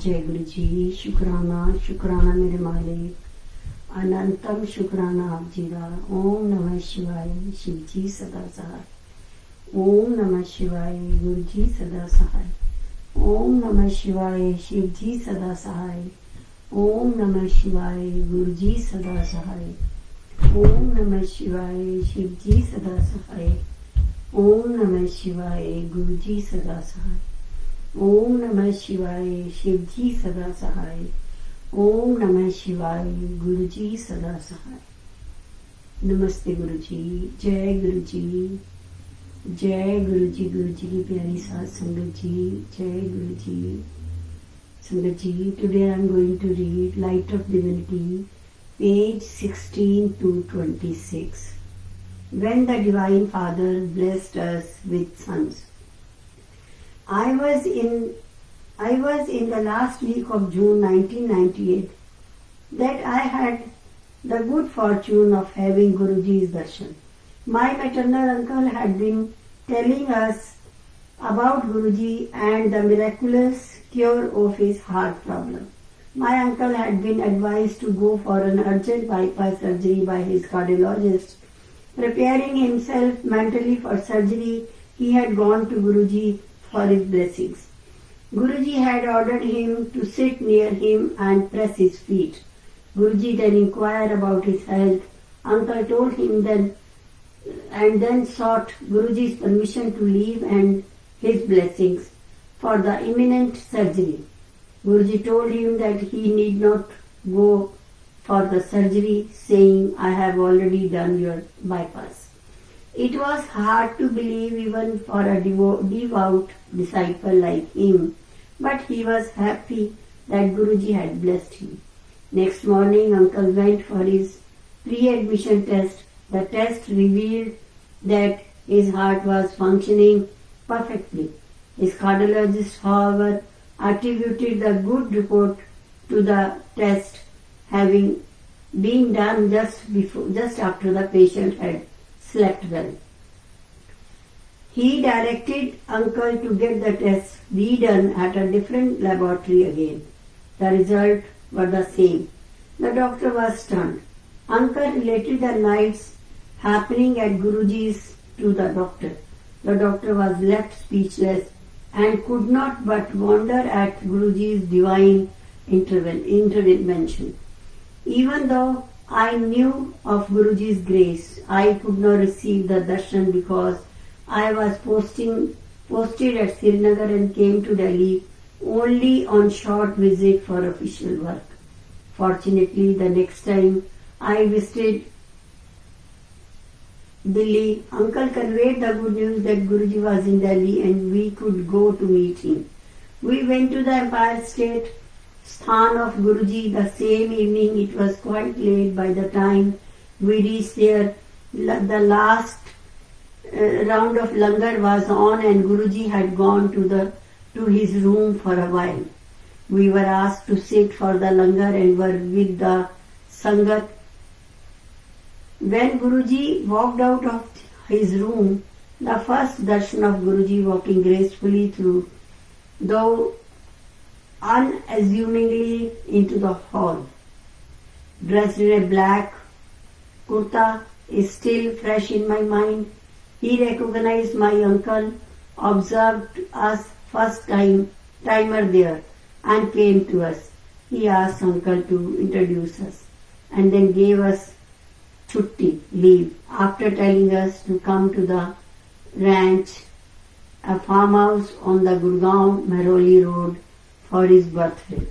जय गुरु जी। शुक्राना शुक्राना मेरे मालिक, अनंतम शुक्राना आप जी का। ओम नमः शिवाय, शिव जी सदा सहाय। ओम नमः शिवाय, गुरु जी सदा सहाय। ओम नमः शिवाय, शिव जी सदा सहाय। ओम नमः शिवाय, गुरु जी सदा सहाय। ओम नमः शिवाय, शिव जी सदा सहाय। ओम नमः शिवाय, गुरु जी सदा सहाय। ओम नमः शिवाय, शिव जी सदा सहाय। ओम नमः शिवाय, गुरु जी सदा सहाय। नमस्ते गुरु जी, जय गुरु जी, जय गुरु जी। गुरु जी की प्यारी साथ संगत जी, जय गुरु जी। संगत जी, today I am going to read Light of Divinity, page 16 to 26. When the Divine Father blessed us with sons. I was in the last week of June 1998 that I had the good fortune of having Guruji's darshan. My maternal uncle had been telling us about Guruji and the miraculous cure of his heart problem. My uncle had been advised to go for an urgent bypass surgery by his cardiologist. Preparing himself mentally for surgery, he had gone to Guruji for his blessings. Guruji had ordered him to sit near him and press his feet. Guruji then inquired about his health. Uncle told him then sought Guruji's permission to leave and his blessings for the imminent surgery. Guruji told him that he need not go for the surgery, saying, I have already done your bypass. It was hard to believe even for a devout disciple like him, but he was happy that Guruji had blessed him. Next morning, Uncle went for his pre-admission test. The test revealed that his heart was functioning perfectly. His cardiologist, however, attributed the good report to the test having been done just after the patient had slept well. He directed Uncle to get the test redone at a different laboratory again. The results were the same. The doctor was stunned. Uncle related the nights happening at Guruji's to the doctor. The doctor was left speechless and could not but wonder at Guruji's divine intervention. Even though I knew of Guruji's grace, I could not receive the darshan because I was posted at Srinagar and came to Delhi only on short visit for official work. Fortunately, the next time I visited Delhi, Uncle conveyed the good news that Guruji was in Delhi and we could go to meet him. We went to the Empire State Sthan of Guruji the same evening. It was quite late by the time we reached there. The last round of langar was on and Guruji had gone to his room for a while. We were asked to sit for the langar and were with the sangat. When Guruji walked out of his room, the first darshan of Guruji walking gracefully through, though unassumingly, into the hall. Dressed in a black kurta is still fresh in my mind. He recognized my uncle, observed us first timer there and came to us. He asked Uncle to introduce us and then gave us chutti, leave, after telling us to come to the ranch, a farmhouse on the Gurgaon Mehrauli road, for his birthday.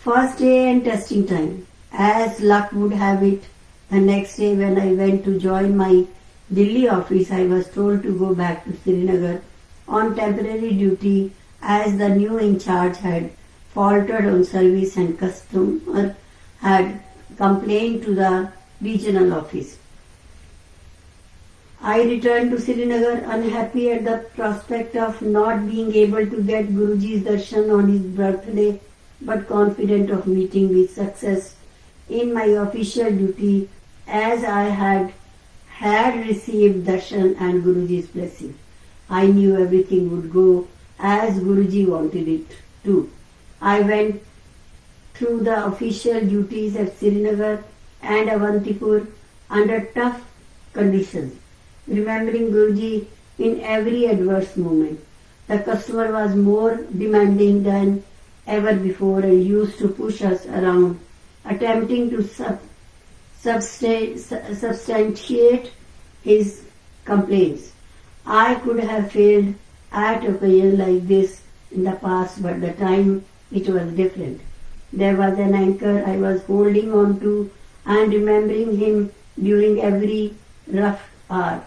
First day and testing time. As luck would have it, the next day when I went to join my Delhi office, I was told to go back to Srinagar on temporary duty as the new in charge had faltered on service and customer had complained to the regional office. I returned to Srinagar unhappy at the prospect of not being able to get Guruji's darshan on his birthday, but confident of meeting with success in my official duty as I had received darshan and Guruji's blessing. I knew everything would go as Guruji wanted it. too. I went through the official duties at Srinagar and Avantipur under tough conditions, remembering Guruji in every adverse moment. The customer was more demanding than ever before and used to push us around, attempting to substantiate his complaints. I could have failed at occasion like this in the past, but the time it was different. There was an anchor I was holding on to and remembering him during every rough hour.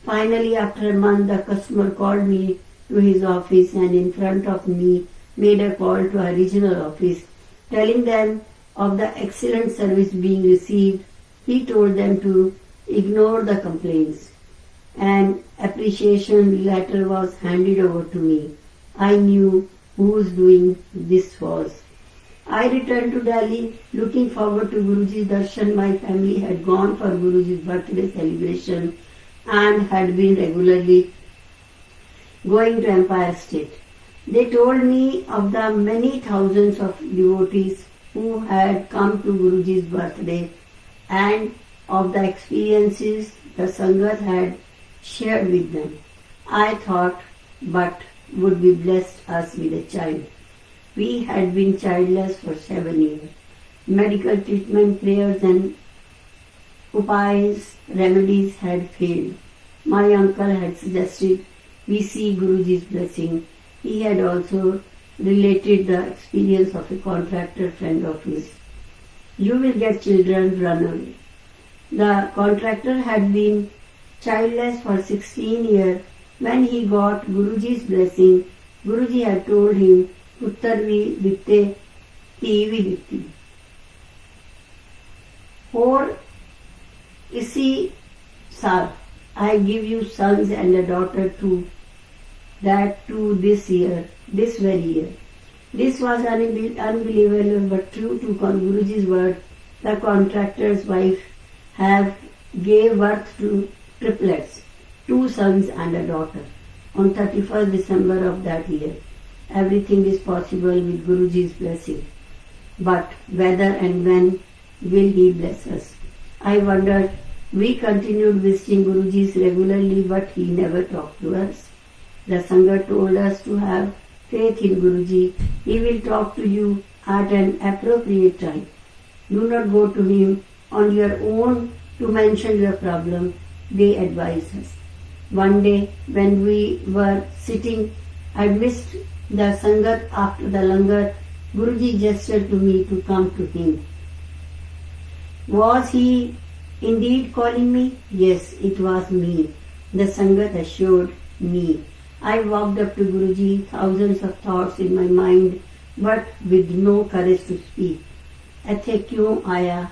Finally, after a month, the customer called me to his office and in front of me made a call to our regional office, telling them of the excellent service being received. He told them to ignore the complaints. An appreciation letter was handed over to me. I knew whose doing this was. I returned to Delhi looking forward to Guruji's darshan. My family had gone for Guruji's birthday celebration and had been regularly going to Empire State. They told me of the many thousands of devotees who had come to Guruji's birthday and of the experiences the Sangat had shared with them. I thought, but would be blessed us with a child. We had been childless for 7 years. Medical treatment, prayers and upayas, remedies had failed. My uncle had suggested we see Guruji's blessing. He had also related the experience of a contractor friend of his. You will get children, run away. The contractor had been childless for 16 years. When he got Guruji's blessing, Guruji had told him, Puttar vi ditte, thi vi ditti. For isi saal, I give you sons and a daughter too, that too this year, this very year. This was unbelievable but true to Guruji's word. The contractor's wife gave birth to triplets, 2 sons and a daughter, on 31st December of that year. Everything is possible with Guruji's blessing. But whether and when will he bless us? I wondered. We continued visiting Guruji's regularly, but he never talked to us. The Sangha told us to have faith in Guruji. He will talk to you at an appropriate time. Do not go to him on your own to mention your problem, they advised us. One day, when we were sitting amidst the Sangat after the Langar, Guruji gestured to me to come to him. Was he indeed calling me? Yes, it was me. The Sangat assured me. I walked up to Guruji, thousands of thoughts in my mind, but with no courage to speak. Athe kyun aaya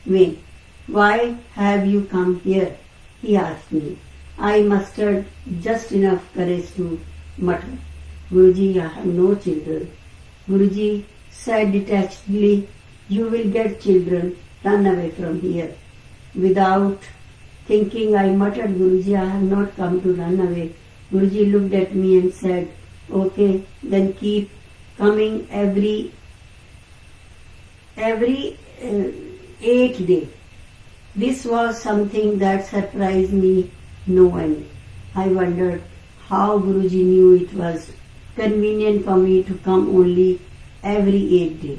mein? Why have you come here? He asked me. I mustered just enough courage to mutter, Guruji, I have no children. Guruji said detachedly, you will get children, run away from here. Without thinking, I muttered, Guruji, I have not come to run away. Guruji looked at me and said, okay, then keep coming every 8 days. This was something that surprised me no end. I wondered how Guruji knew it was convenient for me to come only every 8 days.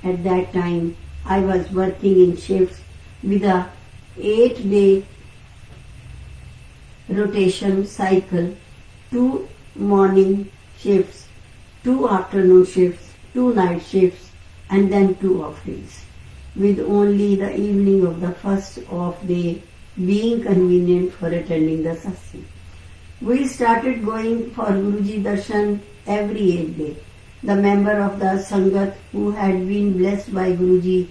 At that time, I was working in shifts with a 8-day rotation cycle, 2 morning shifts, 2 afternoon shifts, 2 night shifts, and then 2 off days, with only the evening of the first off day being convenient for attending the satsang. We started going for Guruji darshan every 8 days. The member of the Sangat who had been blessed by Guruji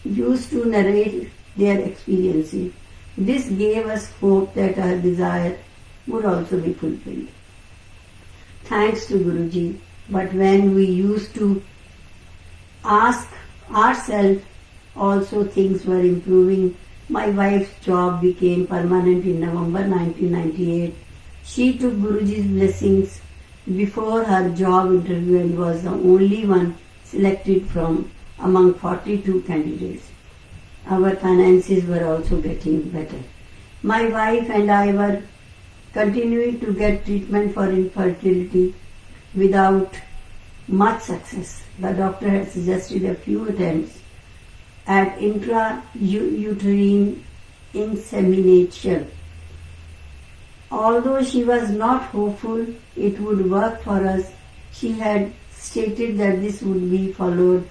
used to narrate their experiences. This gave us hope that our desire would also be fulfilled. Thanks to Guruji, but when we used to ask ourselves, also things were improving. My wife's job became permanent in November 1998. She took Guruji's blessings before her job interview and was the only one selected from among 42 candidates. Our finances were also getting better. My wife and I were continuing to get treatment for infertility without much success. The doctor had suggested a few attempts at intrauterine insemination. Although she was not hopeful it would work for us, she had stated that this would be followed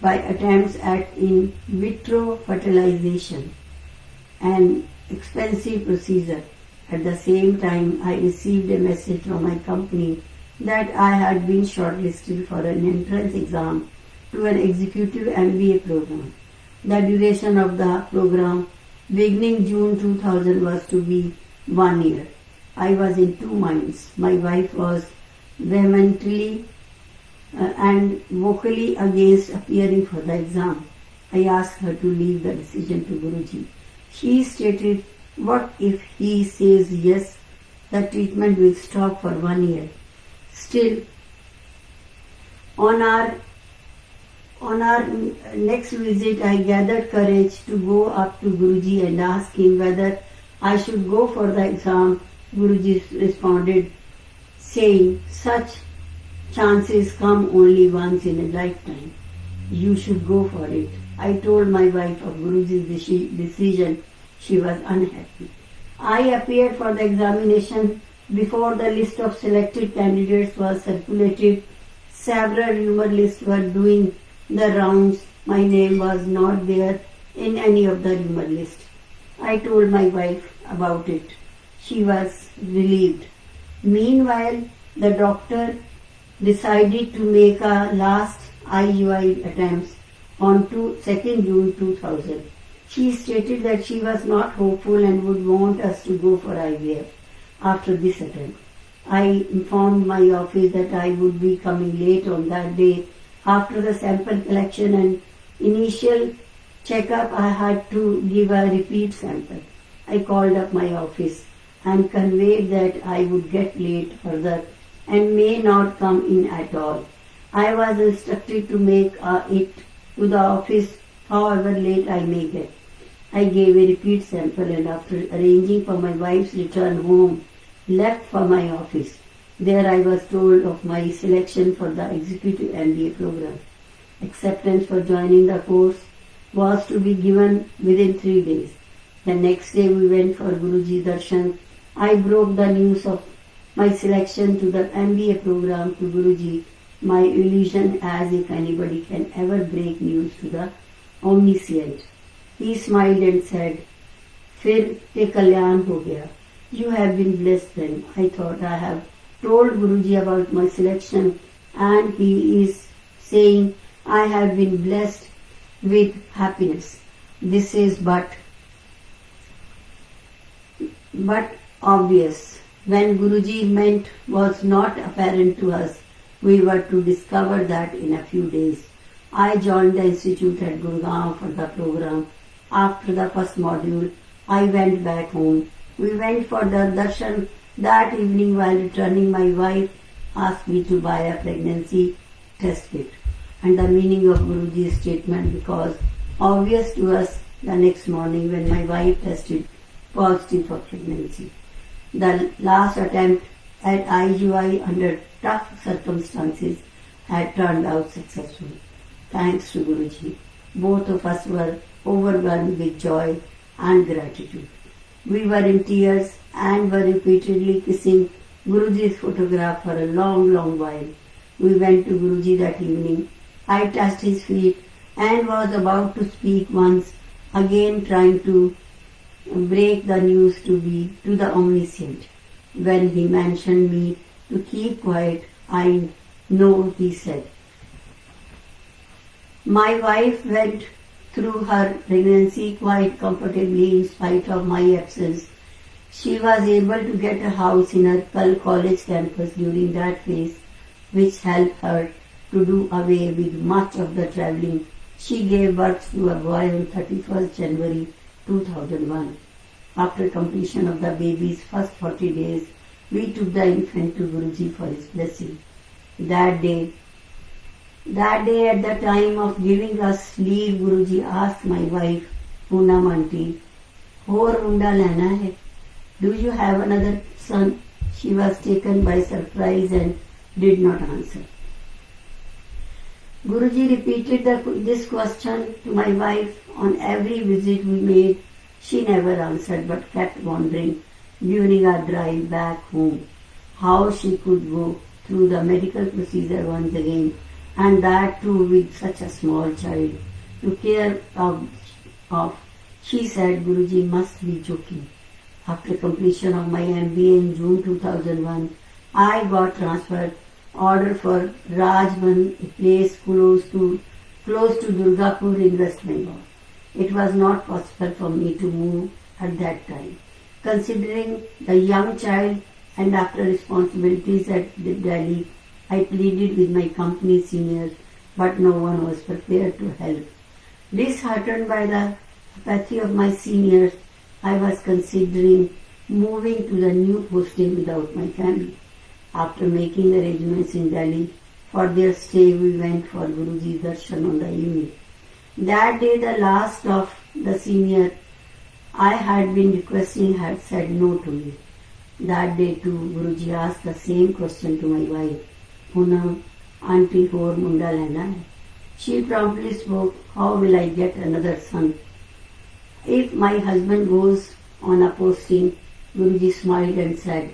by attempts at in vitro fertilization, an expensive procedure. At the same time, I received a message from my company that I had been shortlisted for an entrance exam to an executive MBA program. The duration of the program, beginning June 2000, was to be 1 year. I was in two minds. My wife was vehemently and vocally against appearing for the exam. I asked her to leave the decision to Guruji. She stated, what if he says yes, the treatment will stop for 1 year. Still, on our next visit, I gathered courage to go up to Guruji and ask him whether I should go for the exam. Guruji responded, saying, such chances come only once in a lifetime. You should go for it. I told my wife of Guruji's decision. She was unhappy. I appeared for the examination. Before the list of selected candidates was circulated, several rumor lists were doing the rounds. My name was not there in any of the rumor lists. I told my wife about it. She was relieved. Meanwhile, the doctor decided to make a last IUI attempts on 2nd June 2000. She stated that she was not hopeful and would want us to go for IVF after this attempt. I informed my office that I would be coming late on that day. After the sample collection and initial checkup, I had to give a repeat sample. I called up my office and conveyed that I would get late further and may not come in at all. I was instructed to make it to the office however late I may get. I gave a repeat sample and after arranging for my wife's return home, left for my office. There I was told of my selection for the executive MBA program. Acceptance for joining the course was to be given within 3 days. The next day we went for Guruji Darshan. I broke the news of my selection to the MBA program to Guruji, my illusion as if anybody can ever break news to the omniscient. He smiled and said, "Fir te kalyan ho gaya. You have been blessed then." I thought I have told Guruji about my selection and he is saying I have been blessed with happiness. This is but obvious. When Guruji meant was not apparent to us. We were to discover that in a few days. I joined the institute at Gurgaon for the program. After the first module, I went back home. We went for the darshan that evening. While returning, my wife asked me to buy a pregnancy test kit and the meaning of Guruji's statement because obvious to us the next morning when my wife tested positive for pregnancy. The last attempt at IUI under tough circumstances had turned out successful. Thanks to Guruji. Both of us were overwhelmed with joy and gratitude. We were in tears and were repeatedly kissing Guruji's photograph for a long while. We went to Guruji that evening. I touched his feet and was about to speak once again, trying to break the news to the omniscient. When he mentioned me to keep quiet, I know, he said. My wife went through her pregnancy quite comfortably in spite of my absence. She was able to get a house in her college campus during that phase, which helped her to do away with much of the travelling. She gave birth to a boy on 31st January 2001. After completion of the baby's first 40 days, we took the infant to Guruji for his blessing. That day at the time of giving us leave, Guruji asked my wife, Poonam Aunty, "Aur munda lena hai? Do you have another son?" She was taken by surprise and did not answer. Guruji repeated this question to my wife on every visit we made. She never answered but kept wondering during our drive back home how she could go through the medical procedure once again, and that too with such a small child to care of. She said Guruji must be joking. After completion of my MBA in June 2001, I got transferred order for Rajban, a place close to Durgapur in West Bengal. It was not possible for me to move at that time. Considering the young child and after responsibilities at Delhi, I pleaded with my company seniors, but no one was prepared to help. Disheartened by the apathy of my seniors, I was considering moving to the new posting without my family. After making arrangements in Delhi for their stay, we went for Guruji's darshan on the evening. That day, the last of the senior I had been requesting had said no to me. That day too, Guruji asked the same question to my wife, Poonam Aunty, aur munda lena hai? She promptly spoke, "How will I get another son? If my husband goes on a posting?" Guruji smiled and said,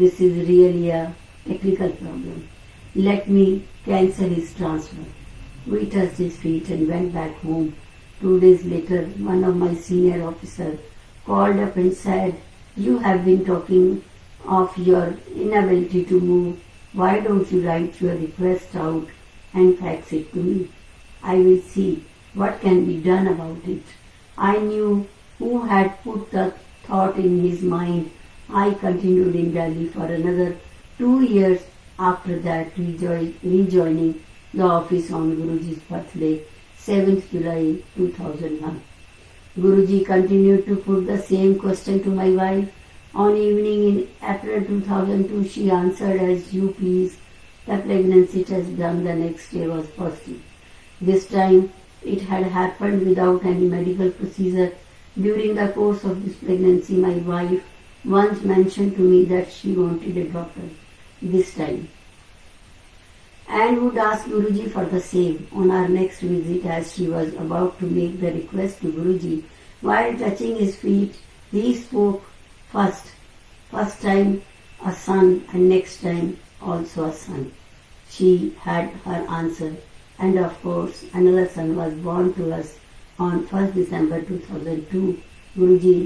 "This is really a technical problem. Let me cancel his transfer." We touched his feet and went back home. 2 days later, one of my senior officers called up and said, "You have been talking of your inability to move. Why don't you write your request out and fax it to me? I will see what can be done about it." I knew who had put the thought in his mind. I continued in Delhi for another 2 years after that, rejoining the office on Guruji's birthday, 7th July 2001. Guruji continued to put the same question to my wife. On evening in April 2002, she answered, "As you please." The pregnancy test done the next day was positive. This time it had happened without any medical procedure. During the course of this pregnancy, my wife once mentioned to me that she wanted a daughter this time and would ask Guruji for the same. On our next visit, as she was about to make the request to Guruji, while touching his feet, he spoke first time a son and next time also a son. She had her answer, and of course another son was born to us on 1st December 2002. Guruji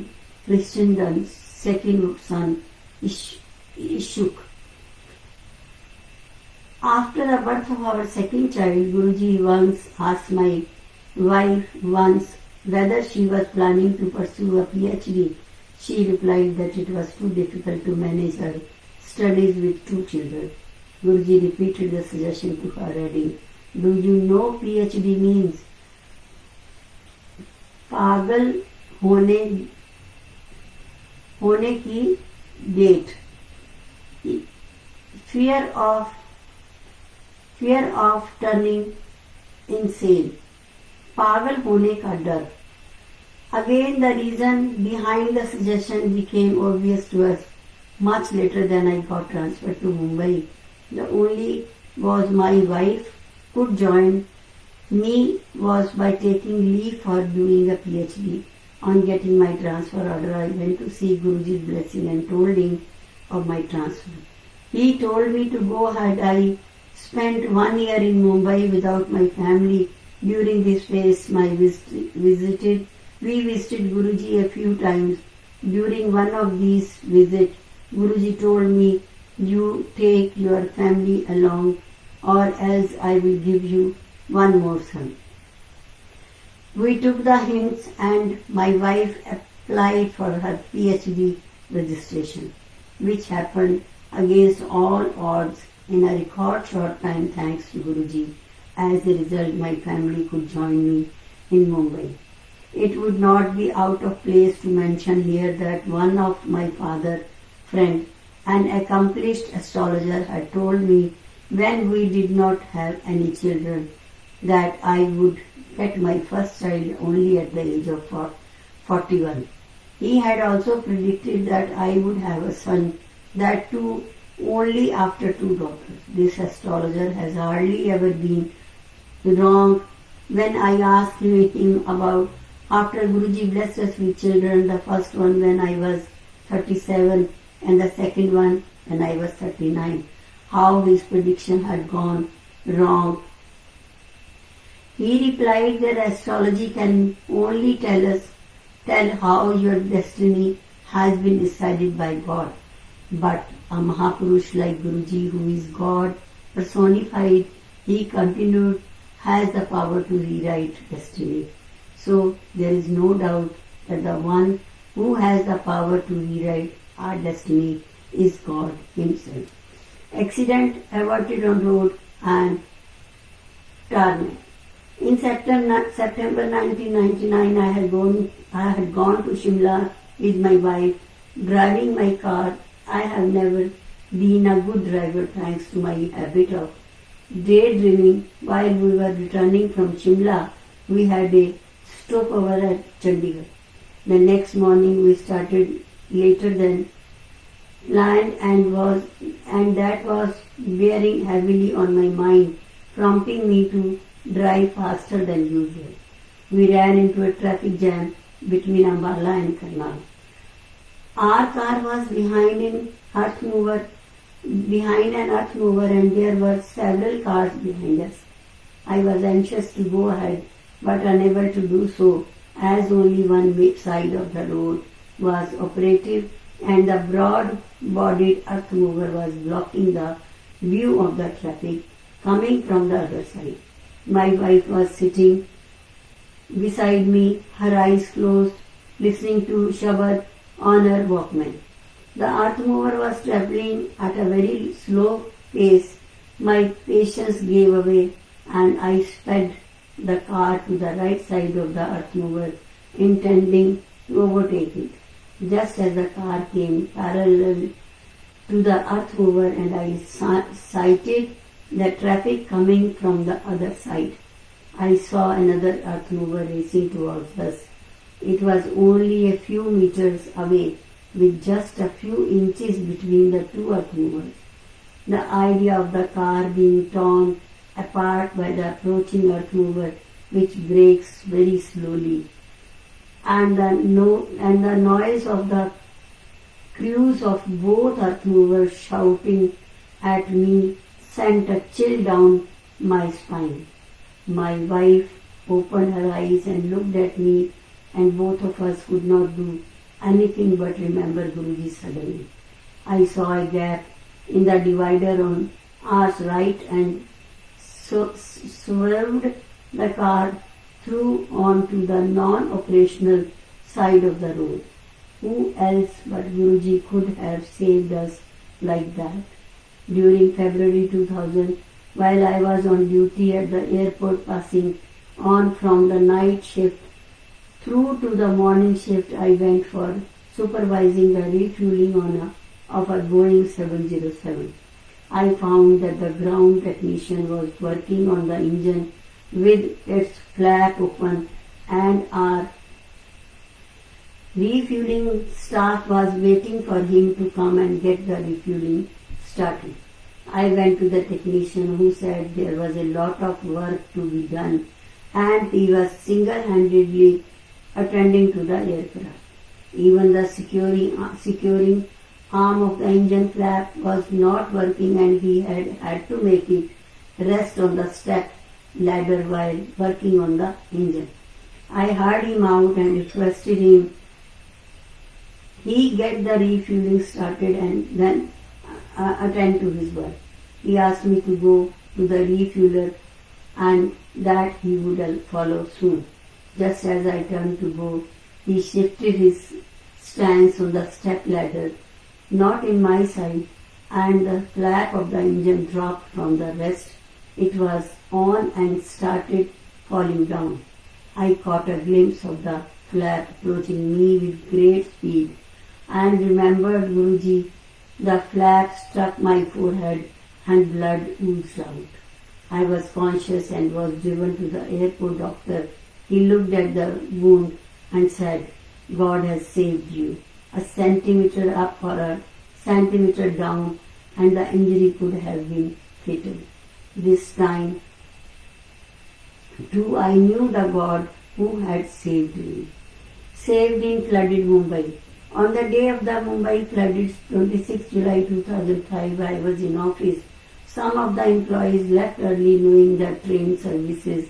christened the second son Ishuk. After the birth of our second child, Guruji once asked my wife whether she was planning to pursue a PhD. She replied that it was too difficult to manage her studies with 2 children. Guruji repeated the suggestion to her, adding, "Do you know PhD means?" पागल होने की date, fear of turning insane, पागल होने का डर. Again, the reason behind the suggestion became obvious to us much later than I got transferred to Mumbai. The only was my wife could join me was by taking leave for doing a PhD. On getting my transfer order, I went to see Guruji's blessing and told him of my transfer. He told me to go ahead. I spent 1 year in Mumbai without my family. During this phase, we visited Guruji a few times. During one of these visits, Guruji told me, "You take your family along, or else I will give you one more son." We took the hints and my wife applied for her PhD registration, which happened against all odds in a record short time thanks to Guruji. As a result, my family could join me in Mumbai. It would not be out of place to mention here that one of my father's friend An accomplished astrologer had told me when we did not have any children that I would get my first child only at the age of 41. He had also predicted that I would have a son, that too only after 2 daughters. This astrologer has hardly ever been wrong. When I asked him about after Guruji blessed us with children, the first one when I was 37 and the second one when I was 39, how his prediction had gone wrong. He replied that astrology can only tell how your destiny has been decided by God. But a Mahapurush like Guruji, who is God personified, he continued, has the power to rewrite destiny. So there is no doubt that the one who has the power to rewrite our destiny is God himself. Accident averted on road and tarmac. In September 1999, I had gone to Shimla with my wife, driving my car. I have never been a good driver thanks to my habit of daydreaming. While we were returning from Shimla, we had a stopover at Chandigarh. The next morning we started later than planned and that was bearing heavily on my mind, prompting me to drive faster than usual. We ran into a traffic jam between Ambala and Karnal. Our car was behind an earth mover and there were several cars behind us. I was anxious to go ahead but unable to do so as only one side of the road was operative and the broad-bodied earth mover was blocking the view of the traffic coming from the other side. My wife was sitting beside me, her eyes closed, listening to Shabad on her Walkman. The earth mover was traveling at a very slow pace. My patience gave away and I sped the car to the right side of the earth mover, intending to overtake it. Just as the car came parallel to the earth mover and I sighted the traffic coming from the other side, I saw another earth mover racing towards us. It was only a few meters away, with just a few inches between the two earth movers. The idea of the car being torn apart by the approaching earth mover, which brakes very slowly, and the noise of the crews of both earth movers shouting at me sent a chill down my spine. My wife opened her eyes and looked at me, and both of us could not do anything but remember Guruji suddenly. I saw a gap in the divider on our right and swerved the car through onto the non-operational side of the road. Who else but Guruji could have saved us like that? During February 2000, while I was on duty at the airport passing on from the night shift through to the morning shift, I went for supervising the refueling of a Boeing 707. I found that the ground technician was working on the engine with its flap open and our refueling staff was waiting for him to come and get the refueling started. I went to the technician who said there was a lot of work to be done and he was single-handedly attending to the aircraft. Even the securing arm of the engine flap was not working and he had to make it rest on the step ladder while working on the engine. I heard him out and requested him he get the refueling started and then attend to his work. He asked me to go to the refueler and that he would follow soon. Just as I turned to go, he shifted his stance on the step ladder, not in my side, and the flap of the engine dropped from the rest. It was on and started falling down. I caught a glimpse of the flap approaching me with great speed and remembered Guruji The flap struck my forehead and blood oozed out. I was conscious and was driven to the airport doctor. He looked at the wound and said, God has saved you. A centimeter up or a centimeter down and the injury could have been fatal. This time, too, I knew the God who had saved me. Saved in flooded Mumbai. On the day of the Mumbai flooded 26 July 2005, I was in office. Some of the employees left early knowing that train services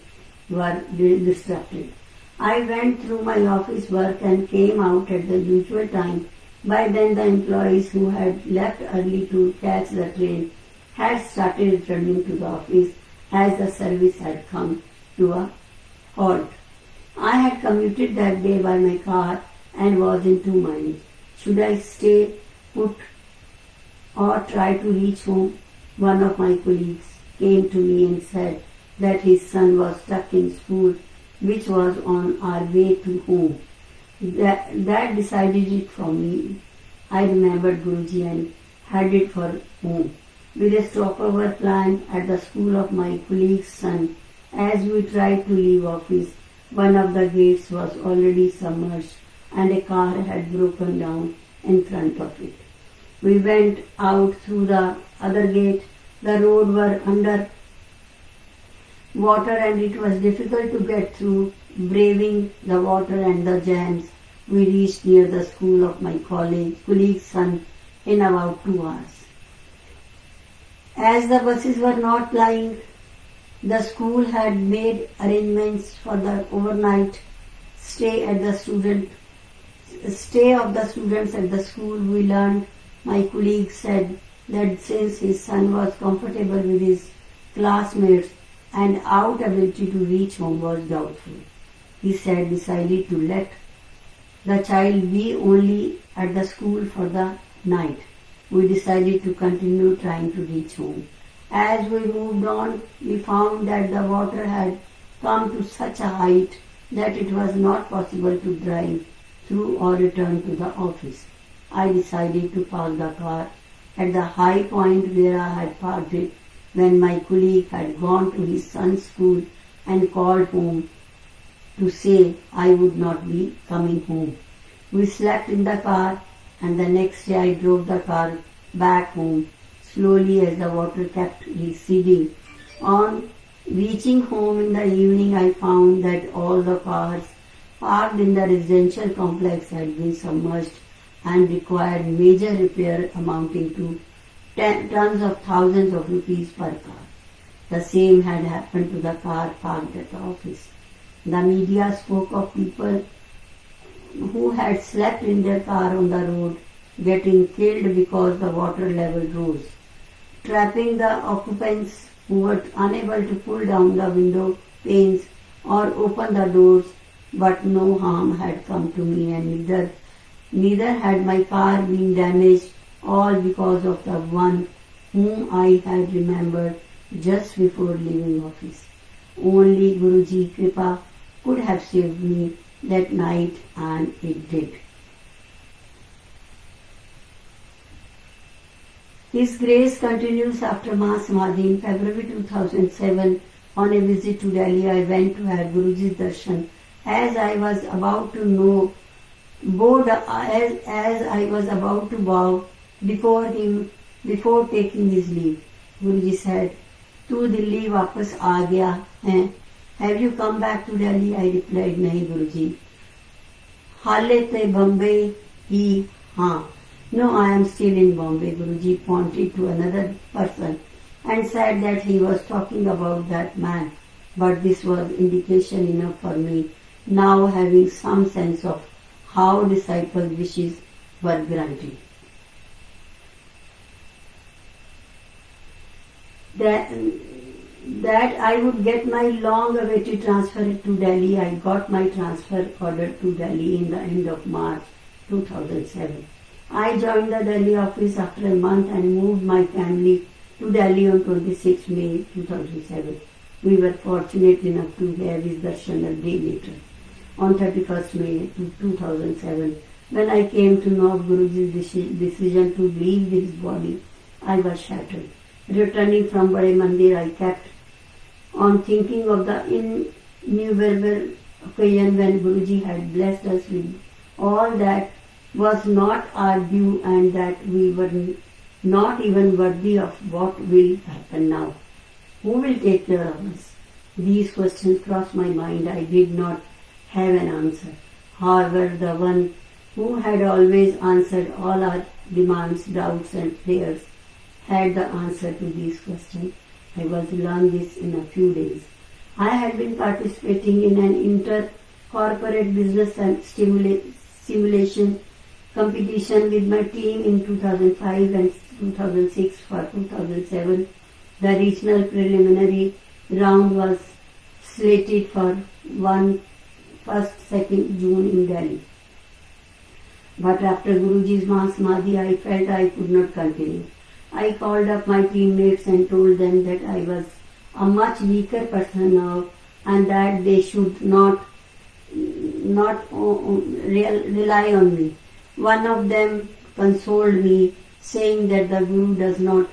were disrupted. I went through my office work and came out at the usual time. By then the employees who had left early to catch the train had started returning to the office as the service had come to a halt. I had commuted that day by my car and was in two minds. Should I stay put or try to reach home? One of my colleagues came to me and said that his son was stuck in school, which was on our way to home. That decided it for me. I remembered Guruji and headed for home. With a stopover planned at the school of my colleague's son, as we tried to leave office, one of the gates was already submerged and a car had broken down in front of it. We went out through the other gate. The road were under water and it was difficult to get through. Braving the water and the jams, we reached near the school of my colleague's son in about 2 hours. As the buses were not plying, the school had made arrangements for the overnight stay of the students at the school. We learned, my colleague said, that since his son was comfortable with his classmates and our ability to reach home was doubtful. He said decided to let the child be only at the school for the night. We decided to continue trying to reach home. As we moved on, we found that the water had come to such a height that it was not possible to drive through or return to the office. I decided to park the car at the high point where I had parked it when my colleague had gone to his son's school and called home to say I would not be coming home. We slept in the car and the next day I drove the car back home slowly as the water kept receding. On reaching home in the evening, I found that all the cars parked in the residential complex had been submerged and required major repair amounting to tens of thousands of rupees per car. The same had happened to the car parked at the office. The media spoke of people who had slept in their car on the road getting killed because the water level rose, trapping the occupants who were unable to pull down the window panes or open the doors, but no harm had come to me and neither had my car been damaged, all because of the one whom I had remembered just before leaving office. Only Guruji Kripa could have saved me that night, and it did. His grace continues after Mahasamadhi. In February 2007, on a visit to Delhi, I went to have Guruji's darshan. As I was about to bow before him before taking his leave, Guruji said, "Tu Delhi वापस आ गया है? Have you come back to Delhi?" I replied, "नहीं Guruji. हाले ते बम्बे ही हाँ." "No, I am still in Bombay." Guruji pointed to another person and said that he was talking about that man, but this was indication enough for me, now having some sense of how disciples' wishes were granted. That I would get my long-awaited transfer to Delhi. I got my transfer order to Delhi in the end of March 2007. I joined the Delhi office after a month and moved my family to Delhi on 26 May 2007. We were fortunate enough to have his darshan a day later. On 31st May 2007, When I came to know of Guruji's decision to leave his body, I was shattered. Returning from Bade Mandir, I kept on thinking of the innumerable occasion when Guruji had blessed us with all that was not our due and that we were not even worthy of what will happen now. Who will take care of us? These questions crossed my mind. I did not have an answer. However, the one who had always answered all our demands, doubts and prayers had the answer to these questions. I was learned this in a few days. I had been participating in an inter-corporate business and simulation competition with my team in 2005 and 2006 for 2007. The regional preliminary round was slated for 1st-2nd June in Delhi. But after Guruji's Maha Samadhi, I felt I could not continue. I called up my teammates and told them that I was a much weaker person now and that they should not rely on me. One of them consoled me, saying that the Guru does not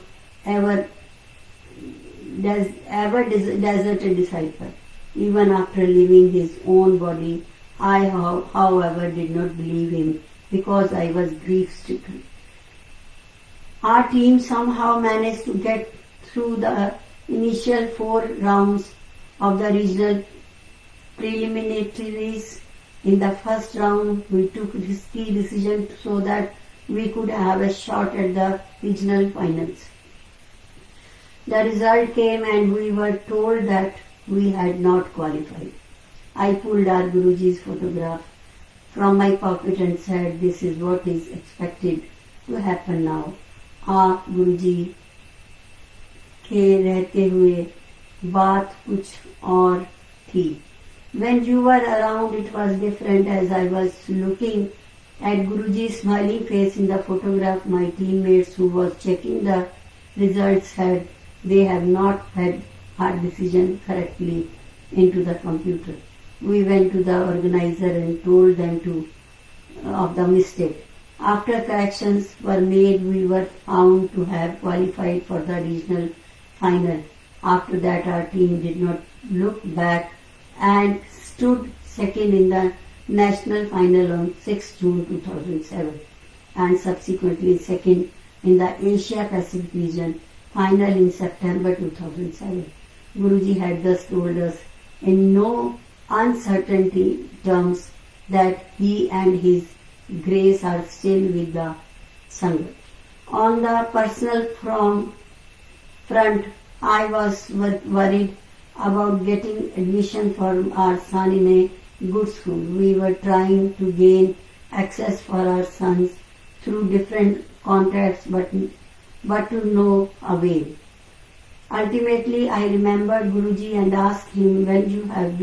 ever desert a disciple. Even after leaving his own body, I, however, did not believe him because I was grief-stricken. Our team somehow managed to get through the initial 4 rounds of the regional preliminaries. In the first round, we took risky decision so that we could have a shot at the regional finals. The result came and we were told that we had not qualified. I pulled our Guruji's photograph from my pocket and said, "This is what is expected to happen now." गुरुजी के रहते हुए बात कुछ और थी. When you were around, it was different. As I was looking at Guruji's smiling face in the photograph, my teammates who was checking the results said they have not had our decision correctly into the computer. We went to the organizer and told them of the mistake. After corrections were made, we were found to have qualified for the regional final. After that, our team did not look back and stood second in the national final on 6 June 2007 and subsequently second in the Asia Pacific region final in September 2007. Guruji had thus told us in no uncertainty terms that he and his grace are still with the Sangha. On the personal front, I was worried about getting admission for our son in a good school. We were trying to gain access for our sons through different contacts, but to no avail. Ultimately, I remembered Guruji and asked him, "When you have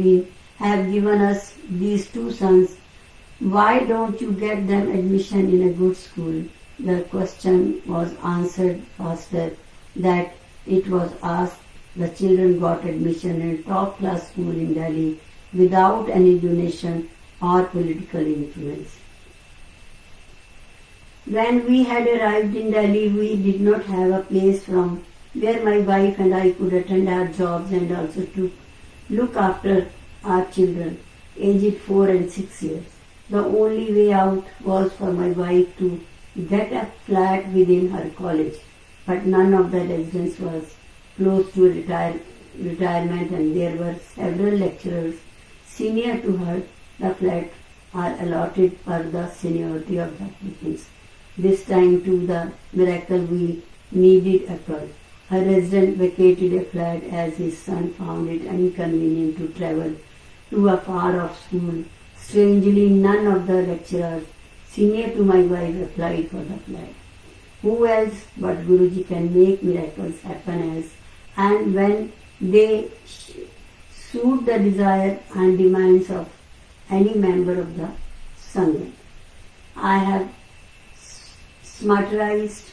given us these 2 sons, why don't you get them admission in a good school?" The question was answered faster that it was asked. The children got admission in a top-class school in Delhi without any donation or political influence. When we had arrived in Delhi, we did not have a place from where my wife and I could attend our jobs and also to look after our children, aged 4 and 6 years. The only way out was for my wife to get a flat within her college, but none of the residents was close to retirement and there were several lecturers senior to her. The flat are allotted per the seniority of the applicants. This time too the miracle we needed occurred. A resident vacated a flat as his son found it inconvenient to travel to a far-off school. Strangely, none of the lecturers senior to my wife applied for the flat. Who else but Guruji can make miracles happen and when they suit the desire and demands of any member of the Sangha. I have summarized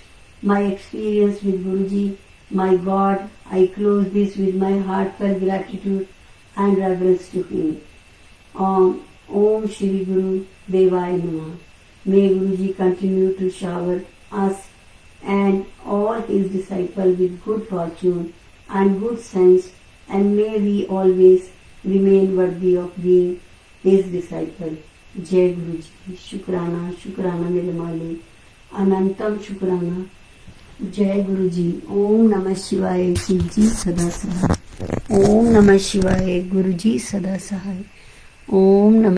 my experience with Guruji. My God, I close this with my heartfelt gratitude and reverence to him. Om Shri Guru Devaya Namah. May Guruji continue to shower us and all his disciples with good fortune and good sense, and may we always remain worthy of being his disciple. जय गुरु जी. शुक्राना शुक्राना मेरे मालिक, अनंतम शुक्राना. जय गुरु जी. ओम नमः शिवाय. शिव जी सदा सहाय. ओम नमः शिवाय. गुरु जी सदा सहाय. ओम नमः